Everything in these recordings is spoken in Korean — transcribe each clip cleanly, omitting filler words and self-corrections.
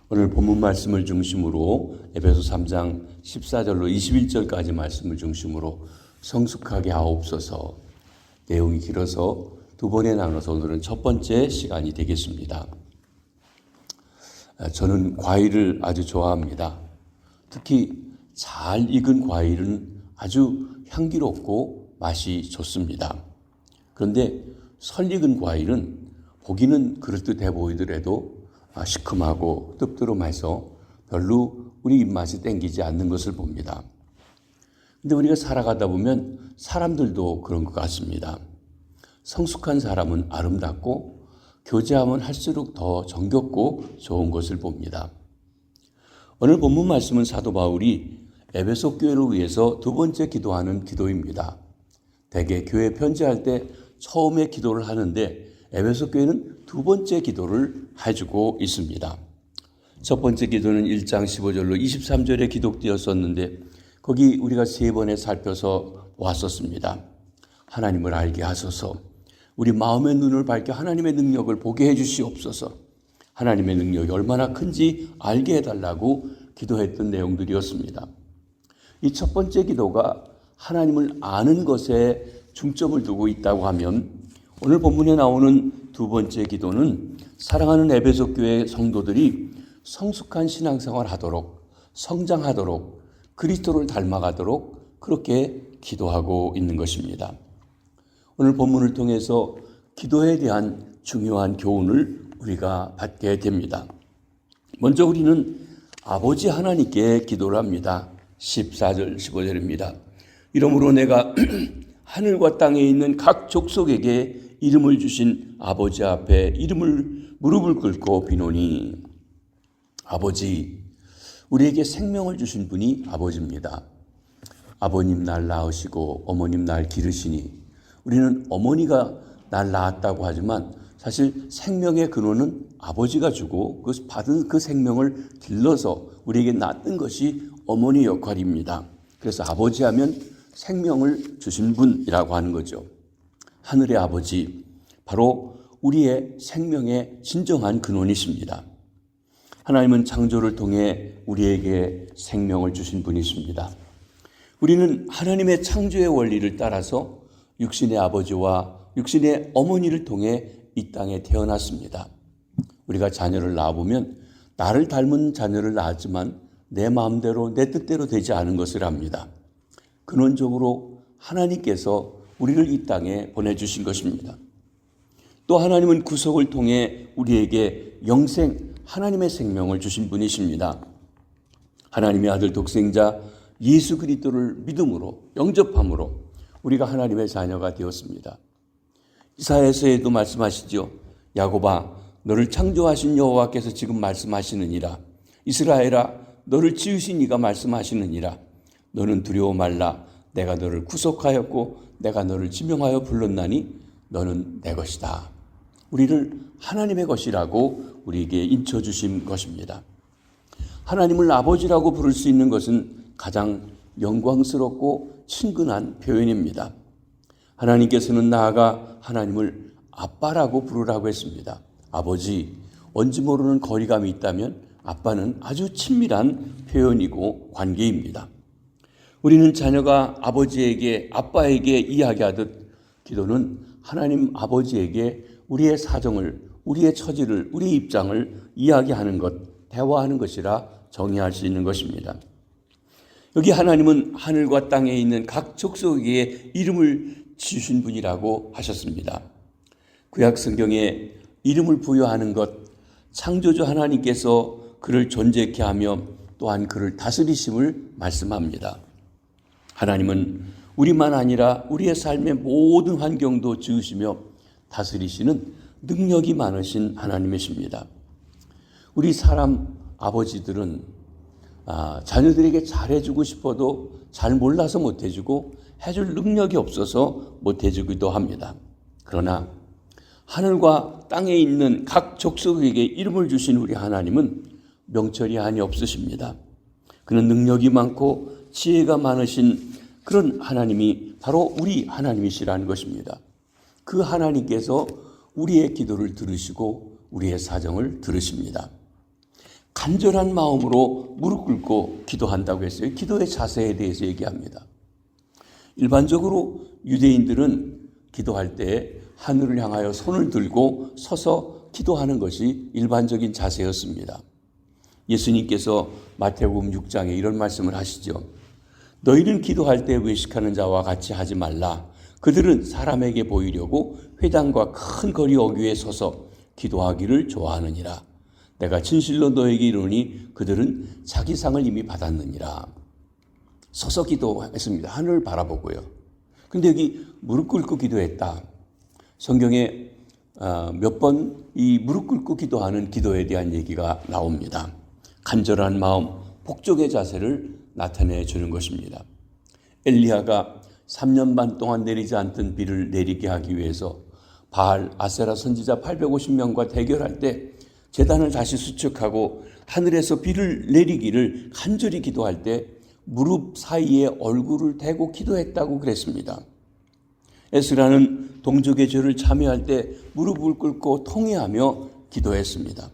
오늘 본문 말씀을 중심으로 에베소 3장 14절로 21절까지 말씀을 중심으로 성숙하게 하옵소서. 내용이 길어서 두 번에 나눠서 오늘은 첫 번째 시간이 되겠습니다. 저는 과일을 아주 좋아합니다. 특히 잘 익은 과일은 아주 향기롭고 맛이 좋습니다. 그런데 설 익은 과일은 보기는 그럴듯해 보이더라도 시큼하고 뜨뜻름해서 별로 우리 입맛이 땡기지 않는 것을 봅니다. 그런데 우리가 살아가다 보면 사람들도 그런 것 같습니다. 성숙한 사람은 아름답고 교제하면 할수록 더 정겹고 좋은 것을 봅니다. 오늘 본문 말씀은 사도 바울이 에베소 교회를 위해서 두 번째 기도하는 기도입니다. 대개 교회 편지할 때 처음에 기도를 하는데 에베소 교회는 두 번째 기도를 해주고 있습니다. 첫 번째 기도는 1장 15절로 23절에 기록되었었는데 거기 우리가 세 번에 살펴서 왔었습니다. 하나님을 알게 하소서, 우리 마음의 눈을 밝혀 하나님의 능력을 보게 해주시옵소서, 하나님의 능력이 얼마나 큰지 알게 해달라고 기도했던 내용들이었습니다. 이 첫 번째 기도가 하나님을 아는 것에 중점을 두고 있다고 하면 오늘 본문에 나오는 두 번째 기도는 사랑하는 에베소 교회 성도들이 성숙한 신앙생활 하도록, 성장하도록, 그리스도를 닮아가도록 그렇게 기도하고 있는 것입니다. 오늘 본문을 통해서 기도에 대한 중요한 교훈을 우리가 받게 됩니다. 먼저 우리는 아버지 하나님께 기도를 합니다. 14절 15절입니다. 이러므로 내가 하늘과 땅에 있는 각 족속에게 이름을 주신 아버지 앞에 무릎을 꿇고 비노니. 아버지, 우리에게 생명을 주신 분이 아버지입니다. 아버님 날 낳으시고 어머님 날 기르시니 우리는 어머니가 날 낳았다고 하지만 사실 생명의 근원은 아버지가 주고 그 받은 그 생명을 길러서 우리에게 낳는 것이 어머니 역할입니다. 그래서 아버지 하면 생명을 주신 분이라고 하는 거죠. 하늘의 아버지, 바로 우리의 생명의 진정한 근원이십니다. 하나님은 창조를 통해 우리에게 생명을 주신 분이십니다. 우리는 하나님의 창조의 원리를 따라서 육신의 아버지와 육신의 어머니를 통해 이 땅에 태어났습니다. 우리가 자녀를 낳아보면 나를 닮은 자녀를 낳았지만 내 마음대로 내 뜻대로 되지 않은 것을 압니다. 근원적으로 하나님께서 우리를 이 땅에 보내주신 것입니다. 또 하나님은 구속을 통해 우리에게 영생, 하나님의 생명을 주신 분이십니다. 하나님의 아들 독생자 예수 그리스도를 믿음으로 영접함으로 우리가 하나님의 자녀가 되었습니다. 이사야서에도 말씀하시죠. 야곱아, 너를 창조하신 여호와께서 지금 말씀하시느니라. 이스라엘아, 너를 지으신 이가 말씀하시느니라. 너는 두려워 말라. 내가 너를 구속하였고 내가 너를 지명하여 불렀나니 너는 내 것이다. 우리를 하나님의 것이라고 우리에게 인쳐주신 것입니다. 하나님을 아버지라고 부를 수 있는 것은 가장 영광스럽고 친근한 표현입니다. 하나님께서는 나아가 하나님을 아빠라고 부르라고 했습니다. 아버지, 뭔지 모르는 거리감이 있다면 아빠는 아주 친밀한 표현이고 관계입니다. 우리는 자녀가 아버지에게, 아빠에게 이야기하듯 기도는 하나님 아버지에게 우리의 사정을, 우리의 처지를, 우리의 입장을 이야기하는 것, 대화하는 것이라 정의할 수 있는 것입니다. 여기 하나님은 하늘과 땅에 있는 각 족속에게 이름을 지으신 분이라고 하셨습니다. 구약 성경에 이름을 부여하는 것, 창조주 하나님께서 그를 존재케 하며 또한 그를 다스리심을 말씀합니다. 하나님은 우리만 아니라 우리의 삶의 모든 환경도 지으시며 다스리시는 능력이 많으신 하나님이십니다. 우리 사람 아버지들은 자녀들에게 잘해주고 싶어도 잘 몰라서 못해주고 해줄 능력이 없어서 못해주기도 합니다. 그러나 하늘과 땅에 있는 각 족속에게 이름을 주신 우리 하나님은 명철이 한이 없으십니다. 그는 능력이 많고 지혜가 많으신 그런 하나님이 바로 우리 하나님이시라는 것입니다. 그 하나님께서 우리의 기도를 들으시고 우리의 사정을 들으십니다. 간절한 마음으로 무릎 꿇고 기도한다고 했어요. 기도의 자세에 대해서 얘기합니다. 일반적으로 유대인들은 기도할 때 하늘을 향하여 손을 들고 서서 기도하는 것이 일반적인 자세였습니다. 예수님께서 마태복음 6장에 이런 말씀을 하시죠. 너희는 기도할 때 외식하는 자와 같이 하지 말라. 그들은 사람에게 보이려고 회당과 큰 거리 어귀에 서서 기도하기를 좋아하느니라. 내가 진실로 너에게 이르노니 그들은 자기 상을 이미 받았느니라. 서서 기도했습니다. 하늘을 바라보고요. 근데 여기 무릎 꿇고 기도했다. 성경에 몇 번 이 무릎 꿇고 기도하는 기도에 대한 얘기가 나옵니다. 간절한 마음, 복종의 자세를 나타내 주는 것입니다. 엘리야가 3년 반 동안 내리지 않던 비를 내리게 하기 위해서 바알, 아세라 선지자 850명과 대결할 때 제단을 다시 수축하고 하늘에서 비를 내리기를 간절히 기도할 때 무릎 사이에 얼굴을 대고 기도했다고 그랬습니다. 에스라는 동족의 죄를 참여할 때 무릎을 꿇고 통회하며 기도했습니다.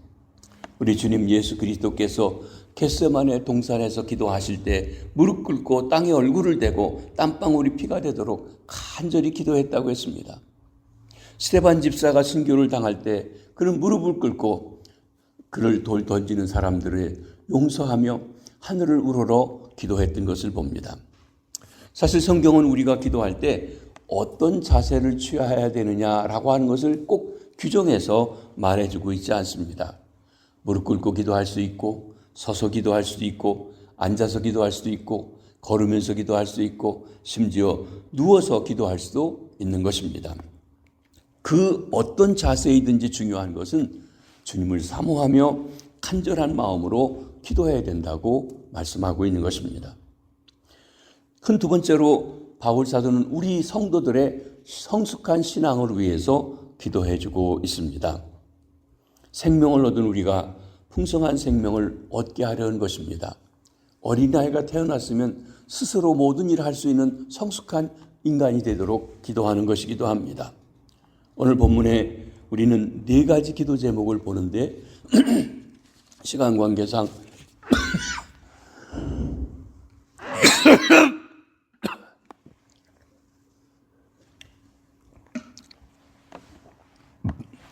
우리 주님 예수 그리스도께서 겟세마네 동산에서 기도하실 때 무릎 꿇고 땅에 얼굴을 대고 땀방울이 피가 되도록 간절히 기도했다고 했습니다. 스데반 집사가 순교를 당할 때 그는 무릎을 꿇고 그를 돌 던지는 사람들을 용서하며 하늘을 우러러 기도했던 것을 봅니다. 사실 성경은 우리가 기도할 때 어떤 자세를 취해야 되느냐라고 하는 것을 꼭 규정해서 말해주고 있지 않습니다. 무릎 꿇고 기도할 수 있고 서서 기도할 수도 있고 앉아서 기도할 수도 있고 걸으면서 기도할 수도 있고 심지어 누워서 기도할 수도 있는 것입니다. 그 어떤 자세이든지 중요한 것은 주님을 사모하며 간절한 마음으로 기도해야 된다고 말씀하고 있는 것입니다. 큰 두 번째로 바울 사도는 우리 성도들의 성숙한 신앙을 위해서 기도해주고 있습니다. 생명을 얻은 우리가 풍성한 생명을 얻게 하려는 것입니다. 어린아이가 태어났으면 스스로 모든 일을 할 수 있는 성숙한 인간이 되도록 기도하는 것이기도 합니다. 오늘 본문에 우리는 4가지 기도 제목을 보는데 시간 관계상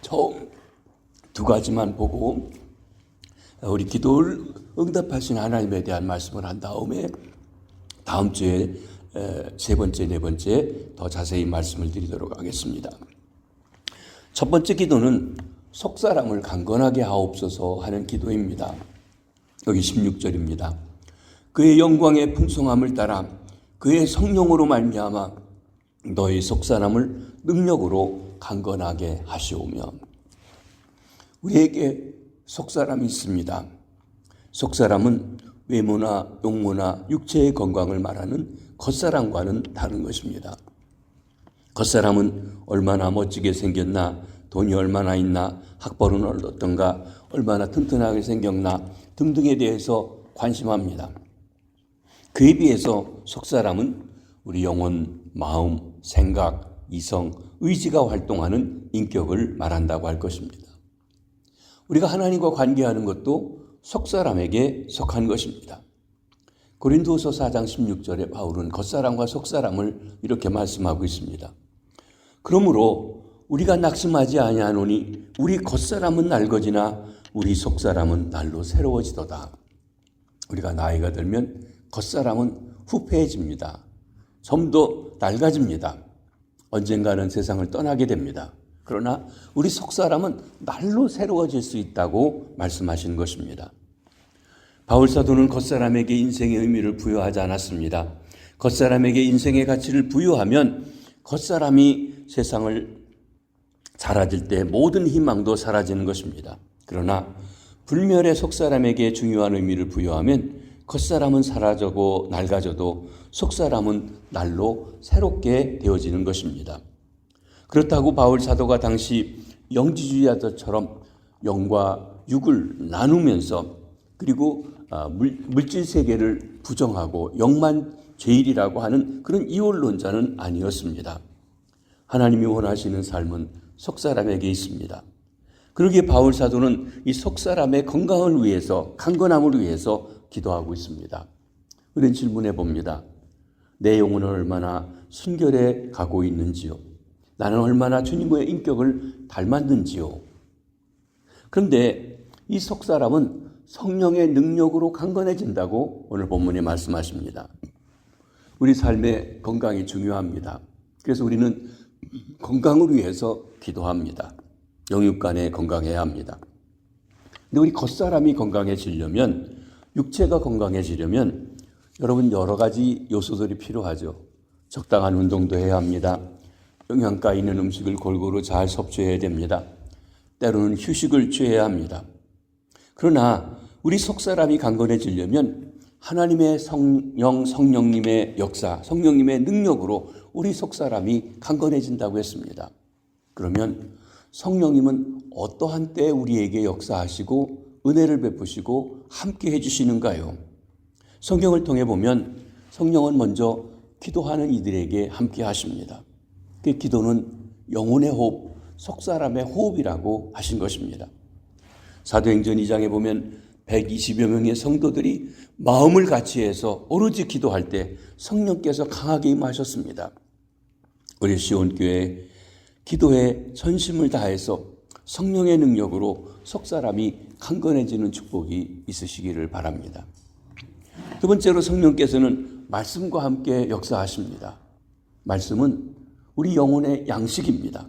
처음 2가지만 보고 우리 기도를 응답하신 하나님에 대한 말씀을 한 다음에 다음 주에 3번째, 4번째 더 자세히 말씀을 드리도록 하겠습니다. 첫 번째 기도는 속사람을 강건하게 하옵소서 하는 기도입니다. 여기 16절입니다. 그의 영광의 풍성함을 따라 그의 성령으로 말미암아 너희 속사람을 능력으로 강건하게 하시오며. 우리에게 속사람이 있습니다. 속사람은 외모나 용모나 육체의 건강을 말하는 겉사람과는 다른 것입니다. 겉사람은 얼마나 멋지게 생겼나, 돈이 얼마나 있나, 학벌은 어떤가, 얼마나 튼튼하게 생겼나 등등에 대해서 관심합니다. 그에 비해서 속사람은 우리 영혼, 마음, 생각, 이성, 의지가 활동하는 인격을 말한다고 할 것입니다. 우리가 하나님과 관계하는 것도 속사람에게 속한 것입니다. 고린도서 4장 16절에 바울은 겉사람과 속사람을 이렇게 말씀하고 있습니다. 그러므로 우리가 낙심하지 아니하노니 우리 겉사람은 낡아지나 우리 속사람은 날로 새로워지도다. 우리가 나이가 들면 겉사람은 후패해집니다. 좀 더 낡아집니다. 언젠가는 세상을 떠나게 됩니다. 그러나 우리 속사람은 날로 새로워질 수 있다고 말씀하시는 것입니다. 바울 사도는 겉사람에게 인생의 의미를 부여하지 않았습니다. 겉사람에게 인생의 가치를 부여하면 겉사람이 세상을 사라질 때 모든 희망도 사라지는 것입니다. 그러나 불멸의 속사람에게 중요한 의미를 부여하면 겉사람은 사라져고 낡아져도 속사람은 날로 새롭게 되어지는 것입니다. 그렇다고 바울 사도가 당시 영지주의자들처럼 영과 육을 나누면서 그리고 물질 세계를 부정하고 영만 제일이라고 하는 그런 이원론자는 아니었습니다. 하나님이 원하시는 삶은 속사람에게 있습니다. 그러기에 바울 사도는 이 속 사람의 건강을 위해서, 강건함을 위해서 기도하고 있습니다. 우리는 질문해 봅니다. 내 영혼은 얼마나 순결해 가고 있는지요? 나는 얼마나 주님의 인격을 닮았는지요? 그런데 이 속 사람은 성령의 능력으로 강건해진다고 오늘 본문에 말씀하십니다. 우리 삶의 건강이 중요합니다. 그래서 우리는 건강을 위해서 기도합니다. 영육간에 건강해야 합니다. 근데 우리 겉사람이 건강해지려면, 육체가 건강해지려면 여러분 여러 가지 요소들이 필요하죠. 적당한 운동도 해야 합니다. 영양가 있는 음식을 골고루 잘 섭취해야 됩니다. 때로는 휴식을 취해야 합니다. 그러나 우리 속사람이 강건해지려면 하나님의 성령님의 역사, 성령님의 능력으로 우리 속사람이 강건해진다고 했습니다. 그러면 성령님은 어떠한 때 우리에게 역사하시고 은혜를 베푸시고 함께 해주시는가요? 성경을 통해 보면 성령은 먼저 기도하는 이들에게 함께 하십니다. 그 기도는 영혼의 호흡, 속사람의 호흡이라고 하신 것입니다. 사도행전 2장에 보면 120여 명의 성도들이 마음을 같이해서 오로지 기도할 때 성령께서 강하게 임하셨습니다. 우리 시온교회 기도에 전심을 다해서 성령의 능력으로 속사람이 강건해지는 축복이 있으시기를 바랍니다. 두 번째로 성령께서는 말씀과 함께 역사하십니다. 말씀은 우리 영혼의 양식입니다.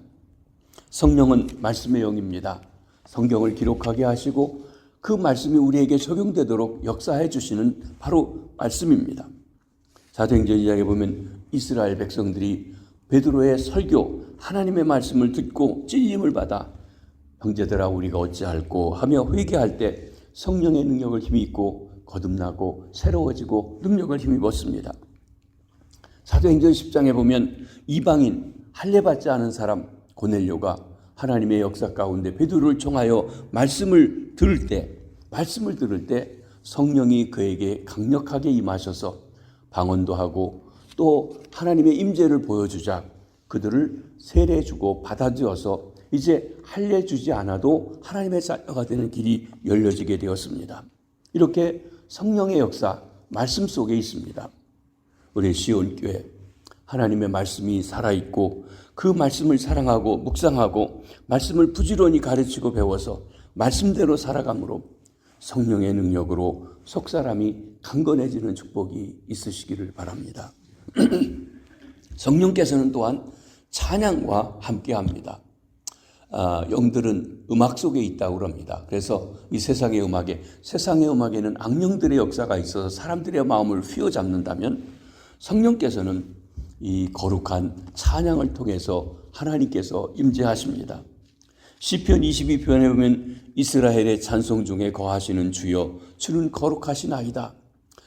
성령은 말씀의 영입니다. 성경을 기록하게 하시고 그 말씀이 우리에게 적용되도록 역사해 주시는 바로 말씀입니다. 사도행전 2장에 보면 이스라엘 백성들이 베드로의 설교, 하나님의 말씀을 듣고 찔림을 받아 형제들아 우리가 어찌할꼬 하며 회개할 때 성령의 능력을 힘입고 거듭나고 새로워지고 능력을 힘입었습니다. 사도행전 10장에 보면 이방인 할례받지 않은 사람 고넬료가 하나님의 역사 가운데 베드로를 통하여 말씀을 들을 때 성령이 그에게 강력하게 임하셔서 방언도 하고 또 하나님의 임재를 보여주자 그들을 세례주고 받아들여서 이제 할례 주지 않아도 하나님의 자녀가 되는 길이 열려지게 되었습니다. 이렇게 성령의 역사 말씀 속에 있습니다. 우리 시온교회 하나님의 말씀이 살아있고 그 말씀을 사랑하고 묵상하고 말씀을 부지런히 가르치고 배워서 말씀대로 살아감으로 성령의 능력으로 속사람이 강건해지는 축복이 있으시기를 바랍니다. 성령께서는 또한 찬양과 함께합니다. 영들은 음악 속에 있다고 합니다. 그래서 이 세상의 음악에는 악령들의 역사가 있어서 사람들의 마음을 휘어잡는다면 성령께서는 이 거룩한 찬양을 통해서 하나님께서 임재하십니다. 시편 22편에 보면 이스라엘의 찬송 중에 거하시는 주여 주는 거룩하시나이다.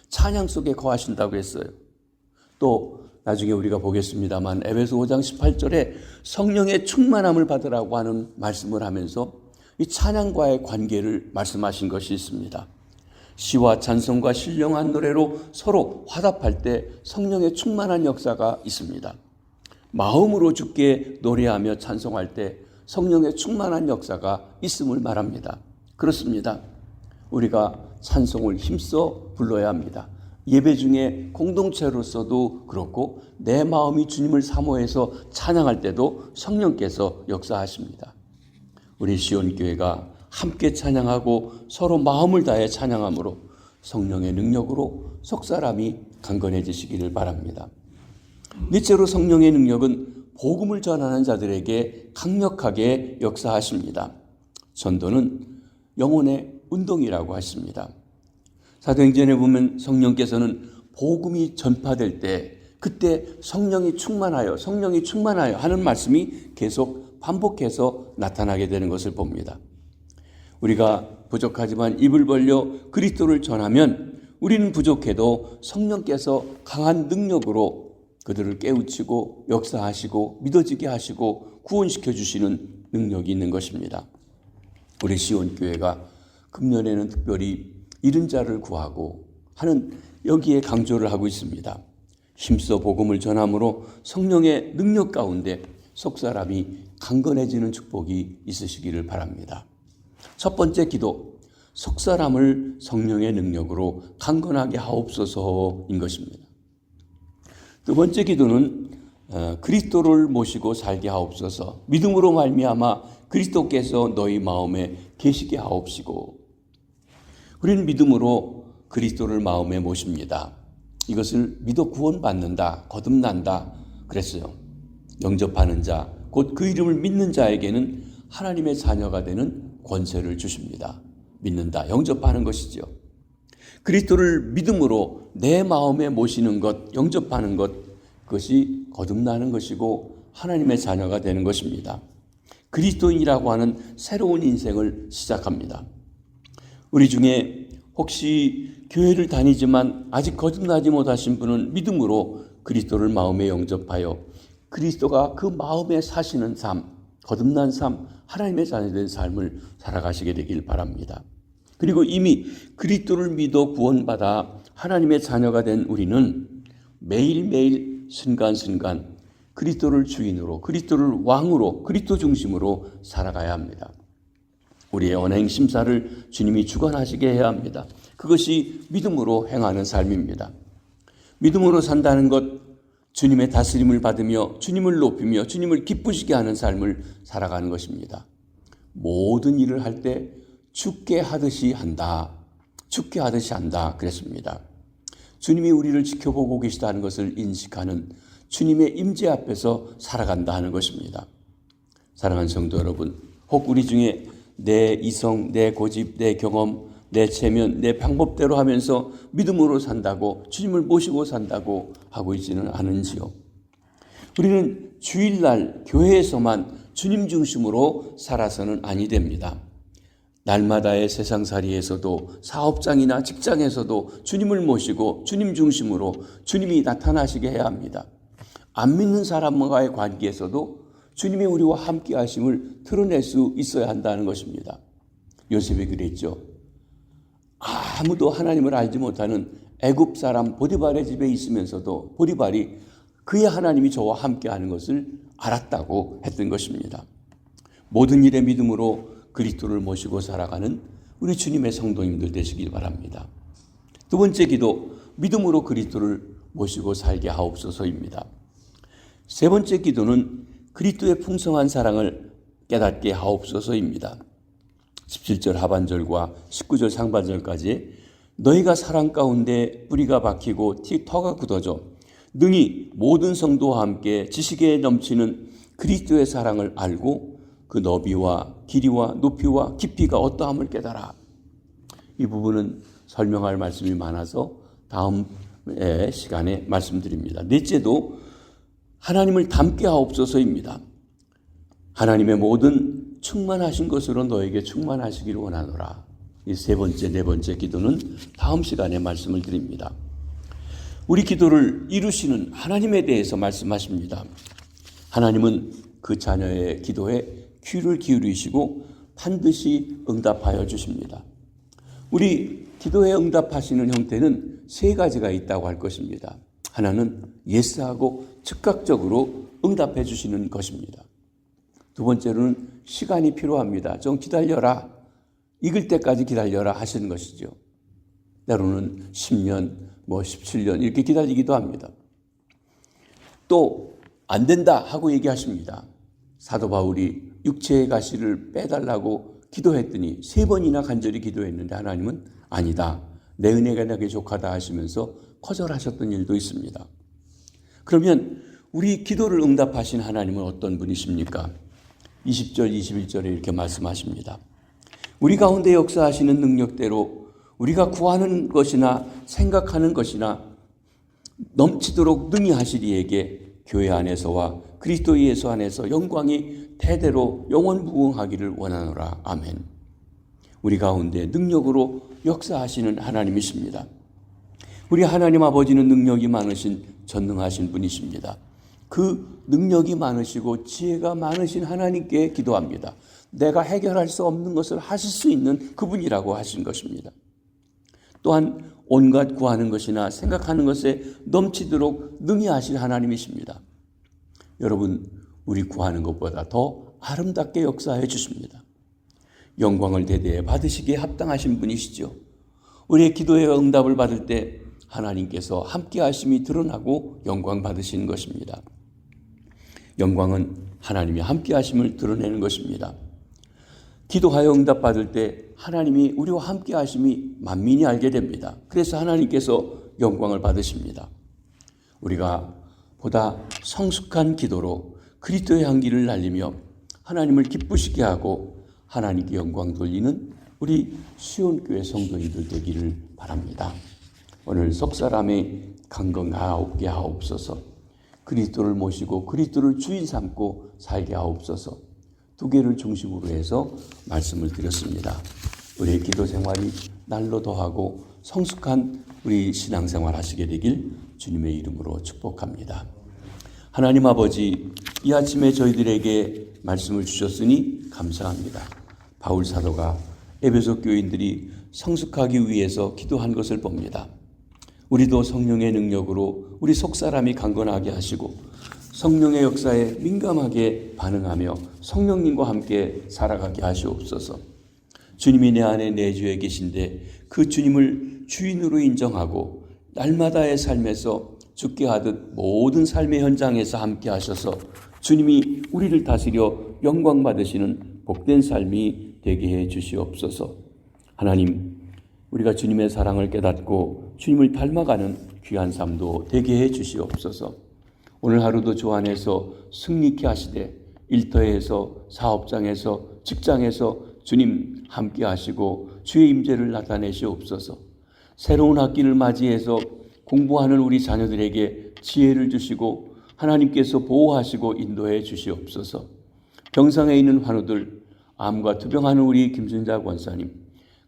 찬양 속에 거하신다고 했어요. 또 나중에 우리가 보겠습니다만 에베소 5장 18절에 성령의 충만함을 받으라고 하는 말씀을 하면서 이 찬양과의 관계를 말씀하신 것이 있습니다. 시와 찬송과 신령한 노래로 서로 화답할 때 성령의 충만한 역사가 있습니다. 마음으로 주께 노래하며 찬송할 때 성령의 충만한 역사가 있음을 말합니다. 그렇습니다. 우리가 찬송을 힘써 불러야 합니다. 예배 중에 공동체로서도 그렇고 내 마음이 주님을 사모해서 찬양할 때도 성령께서 역사하십니다. 우리 시온교회가 함께 찬양하고 서로 마음을 다해 찬양함으로 성령의 능력으로 속사람이 강건해지시기를 바랍니다. 넷째로 성령의 능력은 복음을 전하는 자들에게 강력하게 역사하십니다. 전도는 영혼의 운동이라고 하십니다. 사도행전에 보면 성령께서는 복음이 전파될 때 그때 성령이 충만하여 하는 말씀이 계속 반복해서 나타나게 되는 것을 봅니다. 우리가 부족하지만 입을 벌려 그리스도를 전하면 우리는 부족해도 성령께서 강한 능력으로 그들을 깨우치고 역사하시고 믿어지게 하시고 구원시켜 주시는 능력이 있는 것입니다. 우리 시온교회가 금년에는 특별히 잃은 자를 구하고 하는 여기에 강조를 하고 있습니다. 힘써 복음을 전함으로 성령의 능력 가운데 속사람이 강건해지는 축복이 있으시기를 바랍니다. 첫 번째 기도, 속사람을 성령의 능력으로 강건하게 하옵소서인 것입니다. 두 번째 기도는 그리스도를 모시고 살게 하옵소서. 믿음으로 말미암아 그리스도께서 너희 마음에 계시게 하옵시고. 우리는 믿음으로 그리스도를 마음에 모십니다. 이것을 믿어 구원받는다, 거듭난다 그랬어요. 영접하는 자, 곧 그 이름을 믿는 자에게는 하나님의 자녀가 되는 권세를 주십니다. 믿는다, 영접하는 것이죠. 그리스도를 믿음으로 내 마음에 모시는 것, 영접하는 것, 그것이 거듭나는 것이고 하나님의 자녀가 되는 것입니다. 그리스도인이라고 하는 새로운 인생을 시작합니다. 우리 중에 혹시 교회를 다니지만 아직 거듭나지 못하신 분은 믿음으로 그리스도를 마음에 영접하여 그리스도가 그 마음에 사시는 삶, 거듭난 삶, 하나님의 자녀된 삶을 살아가시게 되길 바랍니다. 그리고 이미 그리스도를 믿어 구원받아 하나님의 자녀가 된 우리는 매일매일 순간순간 그리스도를 주인으로, 그리스도를 왕으로, 그리스도 중심으로 살아가야 합니다. 우리의 언행 심사를 주님이 주관하시게 해야 합니다. 그것이 믿음으로 행하는 삶입니다. 믿음으로 산다는 것, 주님의 다스림을 받으며 주님을 높이며 주님을 기쁘시게 하는 삶을 살아가는 것입니다. 모든 일을 할 때 죽게 하듯이 한다. 죽게 하듯이 한다. 그랬습니다. 주님이 우리를 지켜보고 계시다는 것을 인식하는 주님의 임재 앞에서 살아간다 하는 것입니다. 사랑하는 성도 여러분, 혹 우리 중에 내 이성, 내 고집, 내 경험, 내 체면, 내 방법대로 하면서 믿음으로 산다고, 주님을 모시고 산다고 하고 있지는 않은지요. 우리는 주일날 교회에서만 주님 중심으로 살아서는 아니 됩니다. 날마다의 세상살이에서도, 사업장이나 직장에서도 주님을 모시고 주님 중심으로 주님이 나타나시게 해야 합니다. 안 믿는 사람과의 관계에서도 주님이 우리와 함께 하심을 드러낼 수 있어야 한다는 것입니다. 요셉이 그랬죠. 아무도 하나님을 알지 못하는 애굽 사람 보디발의 집에 있으면서도 보디발이 그의 하나님이 저와 함께 하는 것을 알았다고 했던 것입니다. 모든 일에 믿음으로 그리스도를 모시고 살아가는 우리 주님의 성도님들 되시길 바랍니다. 두 번째 기도, 믿음으로 그리스도를 모시고 살게 하옵소서입니다. 세 번째 기도는 그리스도의 풍성한 사랑을 깨닫게 하옵소서입니다. 17절 하반절과 19절 상반절까지 너희가 사랑 가운데 뿌리가 박히고 터가 굳어져 능히 모든 성도와 함께 지식에 넘치는 그리스도의 사랑을 알고 그 너비와 길이와 높이와 깊이가 어떠함을 깨달아. 이 부분은 설명할 말씀이 많아서 다음 시간에 말씀드립니다. 넷째도 하나님을 닮게 하옵소서입니다. 하나님의 모든 충만하신 것으로 너에게 충만하시기를 원하노라. 이 세 번째, 네 번째 기도는 다음 시간에 말씀을 드립니다. 우리 기도를 이루시는 하나님에 대해서 말씀하십니다. 하나님은 그 자녀의 기도에 귀를 기울이시고 반드시 응답하여 주십니다. 우리 기도에 응답하시는 형태는 세 가지가 있다고 할 것입니다. 하나는 예스하고 즉각적으로 응답해 주시는 것입니다. 두 번째로는 시간이 필요합니다. 좀 기다려라. 익을 때까지 기다려라 하시는 것이죠. 때로는 10년, 17년 이렇게 기다리기도 합니다. 또 안 된다 하고 얘기하십니다. 사도 바울이 육체의 가시를 빼달라고 기도했더니 3번이나 간절히 기도했는데 하나님은 아니다. 내 은혜가 내게 족하다 하시면서 거절하셨던 일도 있습니다. 그러면 우리 기도를 응답하신 하나님은 어떤 분이십니까? 20절, 21절에 이렇게 말씀하십니다. 우리 가운데 역사하시는 능력대로 우리가 구하는 것이나 생각하는 것이나 넘치도록 능히 하시리에게 교회 안에서와 그리스도 예수 안에서 영광이 대대로 영원무궁하기를 원하노라. 아멘. 우리 가운데 능력으로 역사하시는 하나님이십니다. 우리 하나님 아버지는 능력이 많으신 전능하신 분이십니다. 그 능력이 많으시고 지혜가 많으신 하나님께 기도합니다. 내가 해결할 수 없는 것을 하실 수 있는 그분이라고 하신 것입니다. 또한 온갖 구하는 것이나 생각하는 것에 넘치도록 능히 하실 하나님이십니다. 여러분, 우리 구하는 것보다 더 아름답게 역사해 주십니다. 영광을 대대에 받으시기에 합당하신 분이시죠. 우리의 기도의 응답을 받을 때 하나님께서 함께 하심이 드러나고 영광 받으시는 것입니다. 영광은 하나님이 함께 하심을 드러내는 것입니다. 기도하여 응답 받을 때 하나님이 우리와 함께 하심이 만민이 알게 됩니다. 그래서 하나님께서 영광을 받으십니다. 우리가 보다 성숙한 기도로 그리스도의 향기를 날리며 하나님을 기쁘시게 하고 하나님께 영광 돌리는 우리 시온교회 성도님들 되기를 바랍니다. 오늘 속사람의 강건하옵게 하옵소서. 그리스도를 모시고 그리스도를 주인 삼고 살게 하옵소서. 두 개를 중심으로 해서 말씀을 드렸습니다. 우리의 기도 생활이 날로 더하고 성숙한 우리 신앙생활 하시게 되길 주님의 이름으로 축복합니다. 하나님 아버지, 이 아침에 저희들에게 말씀을 주셨으니 감사합니다. 바울 사도가 에베소 교인들이 성숙하기 위해서 기도한 것을 봅니다. 우리도 성령의 능력으로 우리 속사람이 강건하게 하시고 성령의 역사에 민감하게 반응하며 성령님과 함께 살아가게 하시옵소서. 주님이 내 안에 내주에 계신데 그 주님을 주인으로 인정하고 날마다의 삶에서 죽게 하듯 모든 삶의 현장에서 함께 하셔서 주님이 우리를 다스려 영광 받으시는 복된 삶이 되게 해 주시옵소서. 하나님, 우리가 주님의 사랑을 깨닫고 주님을 닮아가는 귀한 삶도 되게 해 주시옵소서. 오늘 하루도 주 안에서 승리케 하시되 일터에서 사업장에서 직장에서 주님 함께 하시고 주의 임재를 나타내시옵소서. 새로운 학기를 맞이해서 공부하는 우리 자녀들에게 지혜를 주시고 하나님께서 보호하시고 인도해 주시옵소서. 병상에 있는 환우들, 암과 투병하는 우리 김순자 권사님,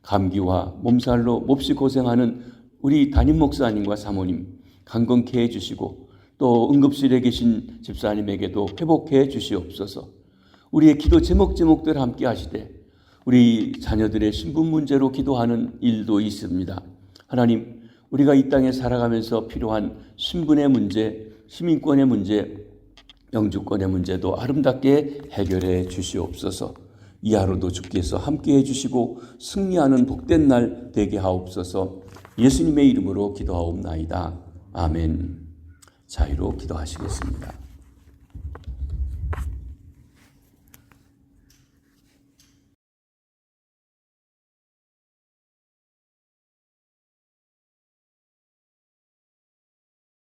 감기와 몸살로 몹시 고생하는 우리 담임 목사님과 사모님 강건케 해주시고 또 응급실에 계신 집사님에게도 회복해 주시옵소서. 우리의 기도 제목들 함께 하시되 우리 자녀들의 신분 문제로 기도하는 일도 있습니다. 하나님, 우리가 이 땅에 살아가면서 필요한 신분의 문제, 시민권의 문제, 영주권의 문제도 아름답게 해결해 주시옵소서. 이 하루도 주께서 함께해 주시고 승리하는 복된 날 되게 하옵소서. 예수님의 이름으로 기도하옵나이다. 아멘. 자유로 기도하시겠습니다.